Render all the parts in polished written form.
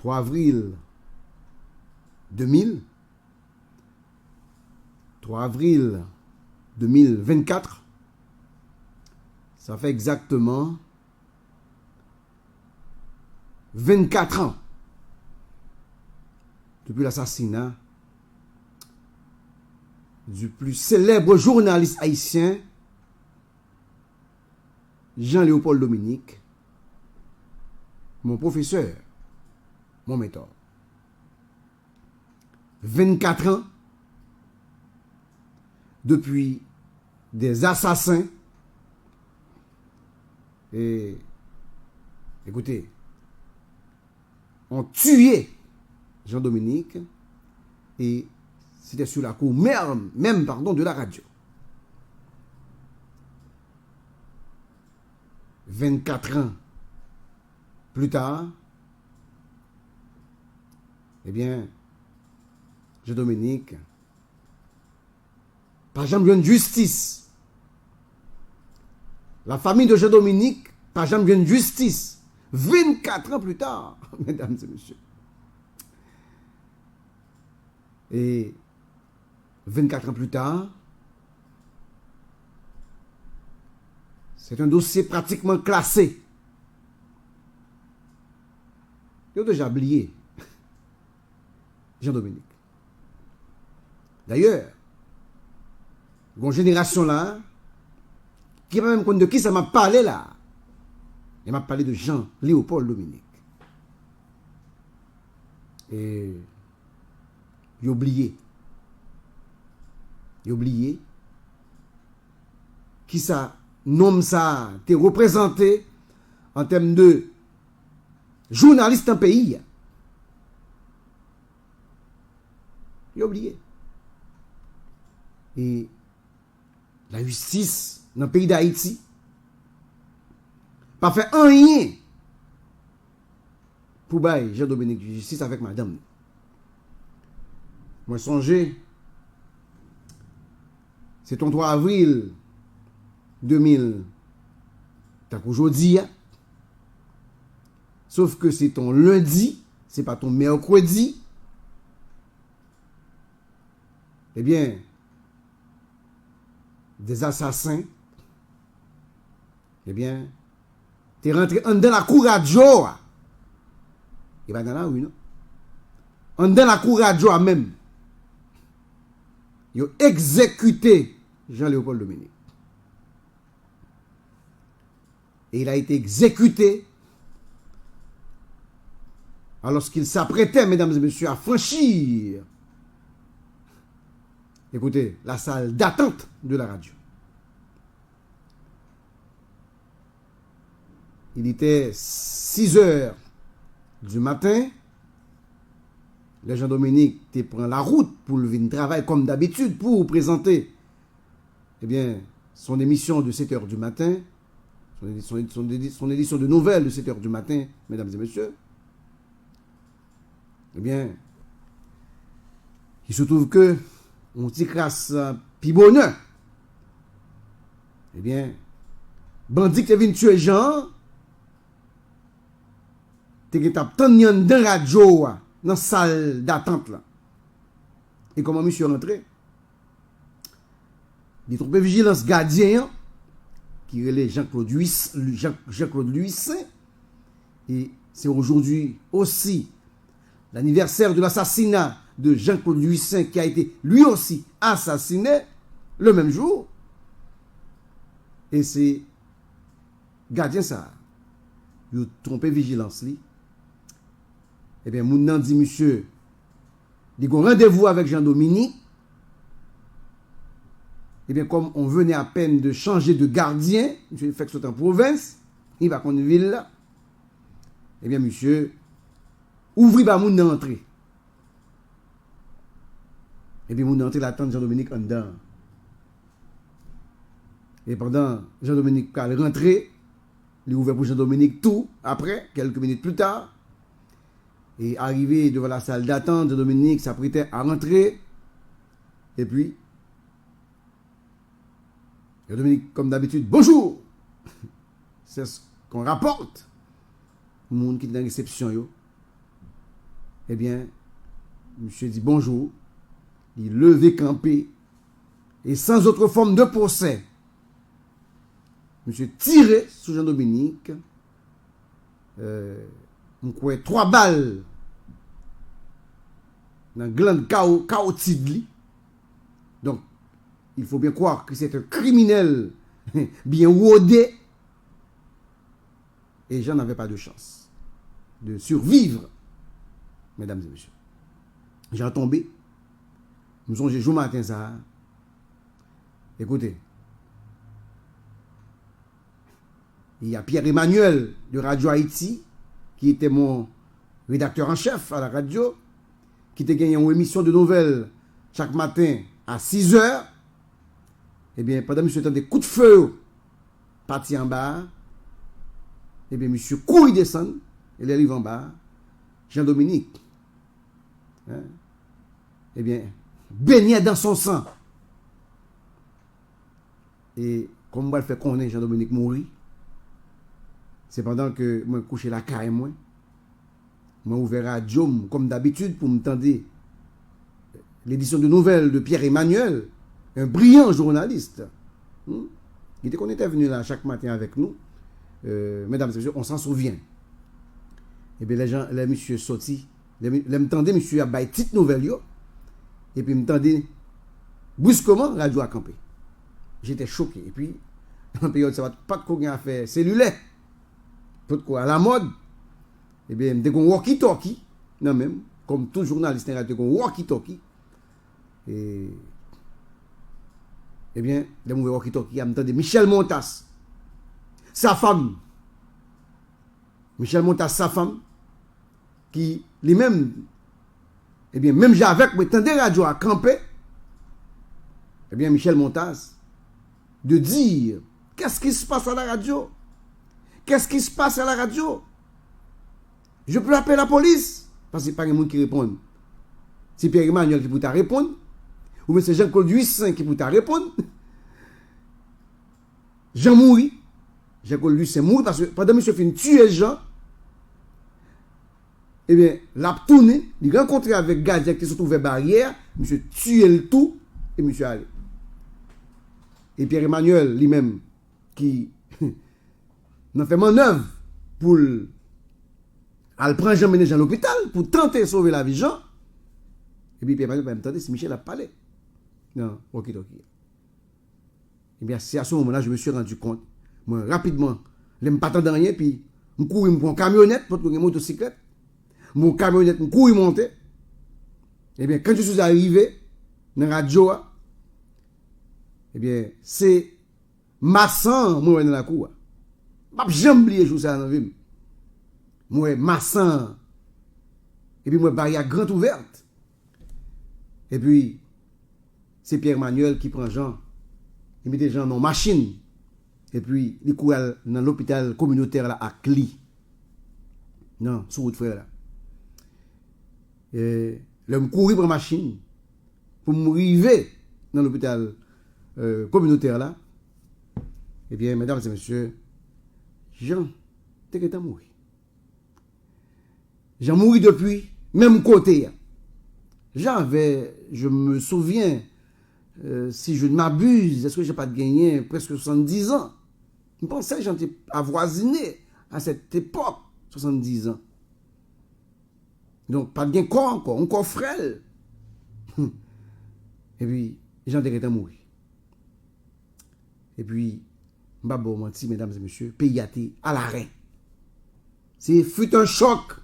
3 avril 2000, 3 avril 2024, ça fait exactement 24 ans depuis l'assassinat du plus célèbre journaliste haïtien, Jean-Léopold Dominique, mon professeur, mon mentor. 24 ans depuis des assassins. Et écoutez, ont tué Jean-Dominique et c'était sur la cour même de la radio. 24 ans plus tard, eh bien, Jean-Dominique, pas jamais de justice. La famille de Jean-Dominique, pas jamais de justice. 24 ans plus tard, mesdames et messieurs. Et 24 ans plus tard, c'est un dossier pratiquement classé. Ils ont déjà oublié Jean-Dominique. D'ailleurs, une génération là, qui va même compte de qui ça m'a parlé là. Il m'a parlé de Jean-Léopold Dominique. Et il a oublié. Il a oublié qui ça, nomme ça, t'es représenté en termes de journaliste en pays. Il a oublié. Et la justice dans le pays d'Haïti pas fait rien pour bailler Jean-Dominique justice avec madame. Moi songez, c'est ton 3 avril 2000, t'as qu'aujourd'hui, sauf que c'est ton lundi, c'est pas ton mercredi. Eh bien, des assassins, eh bien, t'es rentré en dans la cour radio. Et pas dans la rue, non? En dans la cour radio même. Ils ont exécuté Jean-Léopold Dominique. Et il a été exécuté alors qu'il s'apprêtait, mesdames et messieurs, à franchir, écoutez, la salle d'attente de la radio. Il était 6 heures du matin. Le Jean-Dominique te prend la route pour le venir travailler comme d'habitude pour présenter eh bien, son émission de 7 heures du matin, son édition de nouvelles de 7 heures du matin, mesdames et messieurs. Eh bien, il se trouve que on t'y crasse pi bonheur. Eh bien, bandit qui vient tuer Jean, t'es qui tape tant de dans radio dans la salle d'attente là. Et comment monsieur rentré? Il trouve vigilance gardien qui relève Jean-Claude Luissin. Et c'est aujourd'hui aussi l'anniversaire de l'assassinat de Jean-Claude Luissin qui a été lui aussi assassiné le même jour. Et c'est gardien ça. Il a trompé vigilance li. Eh bien, moun nan dit monsieur, il a un rendez-vous avec Jean-Dominique. Eh bien, comme on venait à peine de changer de gardien, monsieur fait que c'est en province, il va qu'on ville là. Eh bien, monsieur, ouvri ba moun nan entrer. Et puis, moun nan entrer l'attend Jean-Dominique en dedans. Et pendant Jean-Dominique est rentré, il ouvert pour Jean-Dominique tout, après, quelques minutes plus tard. Et arrivé devant la salle d'attente, Jean-Dominique s'apprêtait à rentrer. Et puis, Jean-Dominique, comme d'habitude, bonjour! C'est ce qu'on rapporte. Le monde qui est dans la réception, yo. eh bien, monsieur dit bonjour, il levé campé, et sans autre forme de procès, monsieur tiré sur Jean-Dominique, on croit 3 balles dans la glande carotide. Donc, il faut bien croire que c'est un criminel bien rodé. Et Jean n'avait pas de chance de survivre, mesdames et messieurs. Jean tombé. Nous sommes jour matin ça. Écoutez. Il y a Pierre-Emmanuel de Radio Haïti, qui était mon rédacteur en chef à la radio, qui était gagné une émission de nouvelles chaque matin à 6 heures. Eh bien, pendant que monsieur entend des coups de feu parti en bas, eh bien, monsieur court, il descend, il arrive en bas. Jean-Dominique, hein, eh bien, baignait dans son sang. Et comme moi, le fait qu'on est Jean-Dominique mourir, c'est pendant que moi couché la caille, moi ouvert radio comme d'habitude pour me tendre l'édition de nouvelles de Pierre-Emmanuel, un brillant journaliste. Il était qu'on était venu là chaque matin avec nous. Mesdames et messieurs, on s'en souvient. Et bien les gens, les messieurs sortis, les me tendaient, monsieur a baillé petite nouvelle yo, et puis me tendaient brusquement radio à camper. J'étais choqué. Et puis en période ça va pas de quoi à faire cellulaire. Pas de quoi à la mode. Et bien me un walkie-talkie, non même comme tout journaliste a un walkie-talkie. Et eh bien, les mauvais walkie-talkie a me tendaient Michel Montas, sa femme. Michel Montas, sa femme, qui lui-même, eh bien, même j'ai avec moi, tendez radio à camper, eh bien, Michel Montas, de dire, qu'est-ce qui se passe à la radio? Qu'est-ce qui se passe à la radio? Je peux appeler la police? Parce que c'est pas quelqu'un qui répond. C'est Pierre-Emmanuel qui peut te répondre, ou bien c'est Jean-Claude Huissin qui peut te répondre. Jean mourit. Jean-Claude Huissin mourit parce que pendant que monsieur fin tuer Jean, eh bien, l'a tourné, il rencontré avec gardien qui se trouvait barrière, monsieur tué le tout, et monsieur allé. Et Pierre-Emmanuel lui-même, qui n'a fait manœuvre pour aller prendre Jean mener Jean à l'hôpital, pour tenter de sauver la vie de Jean, et puis Pierre-Emmanuel va me tenter si Michel a parlé. Non, ok. Eh bien, c'est à ce moment-là, je me suis rendu compte, moi, rapidement, je ne m'attendais à rien, puis je cours pour une camionnette, pour une motocyclette. Mon camionnette, je cours monter. Eh bien, quand je suis arrivé dans la radio, eh bien, c'est Massan, moi, dans la cour. Je n'ai jamais oublié tout ça dans la vie. Moi, Massan. Et puis, moi, barrière grande ouverte. Et puis, c'est Pierre-Emmanuel qui prend Jean. Il met Jean dans machine. Et puis, il court dans l'hôpital communautaire là, à Cli. Non, sur route frère là. Et l'homme courir pour machine pour m'arriver dans l'hôpital communautaire là. Eh bien, mesdames et messieurs, Jean, t'es mort. Jean mouru depuis, même côté. Jean avait, je me souviens, si je ne m'abuse, est-ce que je n'ai pas gagné presque 70 ans? Je pensais que j'étais avoisiné à cette époque, 70 ans. Donc, pas de gain corps encore frêle. Et puis, Jean était mort. Et puis, Mbabo menti, mesdames et messieurs, pays a été à l'arrêt. C'est fut un choc.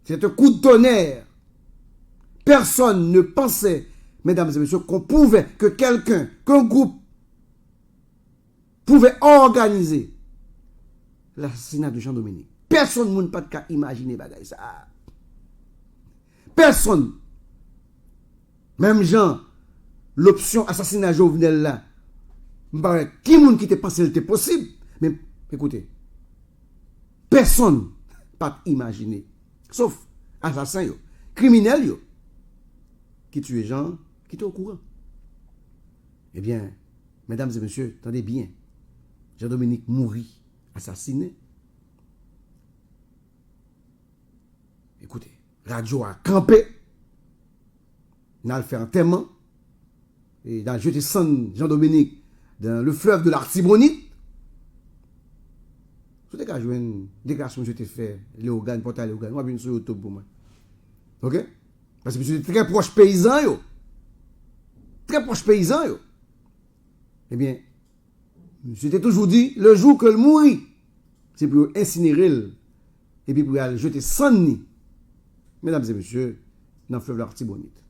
C'est un coup de tonnerre. Personne ne pensait, mesdames et messieurs, qu'on pouvait, que quelqu'un, qu'un groupe pouvait organiser l'assassinat de Jean-Dominique. Personne ne peut pas imaginer ça. Personne. Même Jean, l'option assassinat Jovenel là, qui monde qui te pensé que c'était possible? Mais écoutez, personne pas imaginer, sauf assassin yo, criminel yo, qui tue Jean, qui est au courant. Eh bien, mesdames et messieurs, attendez bien, Jean-Dominique mourit, assassiné. Écoutez, radio a campé, on a fait un enterrement, et dans le jeté sang Jean-Dominique dans le fleuve de l'Artibonite. Tout est joué une déclaration que je t'ai fait, Léogane, portail Léogane, moi, je suis sur YouTube pour moi. Ok? Parce que je suis très proche paysan, yo. Très proche paysan, yo. Eh bien, je t'ai toujours dit, le jour que le mourit, c'est pour incinérer et puis pour aller jeter sans nid. Mesdames et messieurs, dans le fleuve l'Artibonite.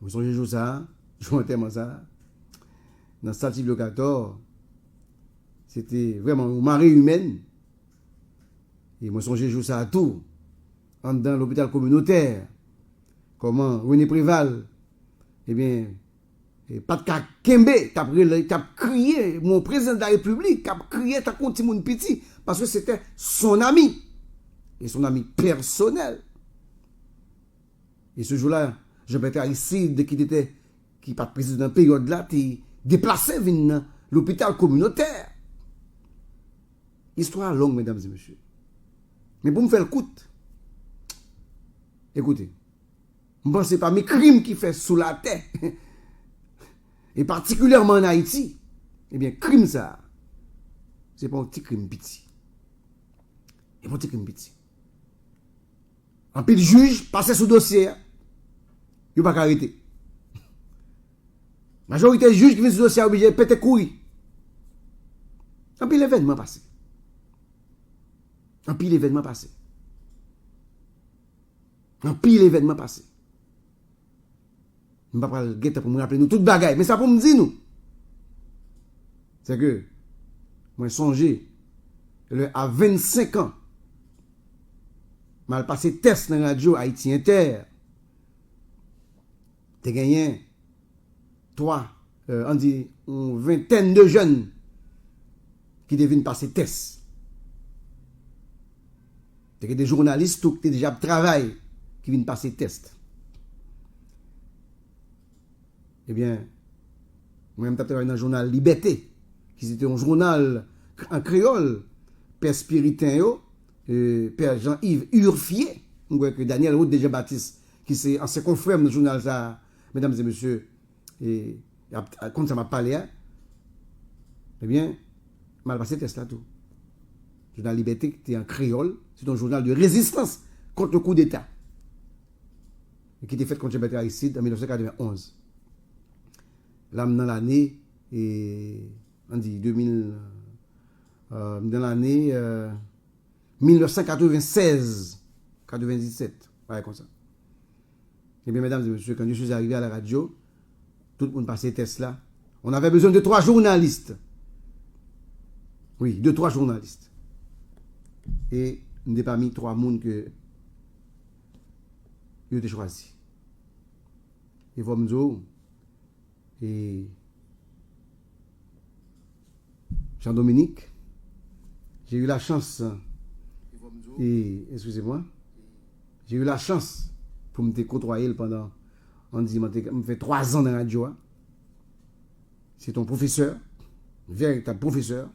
Vous songez jour ça, je vois tellement ça. Dans Stative le 14, c'était vraiment une marée humaine. Et moi, songez jour ça à tout. Dans l'hôpital communautaire. Comment René Préval, eh bien, pas de cas Kembe, t'as crié, mon président de la République, t'as crié, t'as compté mon petit, parce que c'était son ami, et son ami personnel. Et ce jour-là, Jean-Bertrand Aristide, qui pas président de la période là, t'es déplacé vers l'hôpital communautaire. Histoire longue, mesdames et messieurs. Mais pour me faire le coup, écoutez, ne pensez pas mes crimes qui fait sous la terre, et particulièrement en Haïti, eh bien, crime ça, c'est pas un petit crime petit. C'est pas un petit crime petit. Un pile juge passe sous dossier, il ne va pas arrêter. Majorité de juges qui viennent sous dossier obligé de péter couille. Un pile événement passé. Un pile événement passé. Un pile événement passé. Je ne vais pas le guetter pour me rappeler nous toute bagaille, mais ça pour me dire nous. C'est que, moi songé, à 25 ans, mal passé test dans la radio Haïti Inter, t'es gagné on dit une vingtaine de jeunes qui deviennent passer test. T'es des journalistes qui ont déjà travaillé qui viennent passer test. Eh bien, moi-même, j'ai travaillé dans le journal Liberté, qui était un journal en créole, Père Spiritain, Père Jean-Yves Urfier, que Daniel Roux déjà Baptiste, qui c'est ancien confrère dans le journal, ça, mesdames et messieurs, et quand ça m'a parlé, eh bien, mal passé test là tout. Le journal Liberté, qui était en créole, c'est un journal de résistance contre le coup d'État, et qui était fait contre Jean-Bertrand Aristide en 1991. Là, dans l'année, on dit 2000, dans l'année 1996, 97, ouais, comme ça. Eh bien, mesdames et messieurs, quand je suis arrivé à la radio, tout le monde passait test là. On avait besoin de 3 journalistes. Oui, de 3 journalistes. Et on n'a pas mis 3 personnes que j'ai été choisi. Et vous me dire, et Jean-Dominique, j'ai eu la chance, et excusez-moi, j'ai eu la chance pour me côtoyer pendant, on dit, me fait 3 ans dans la radio. C'est ton professeur, véritable professeur.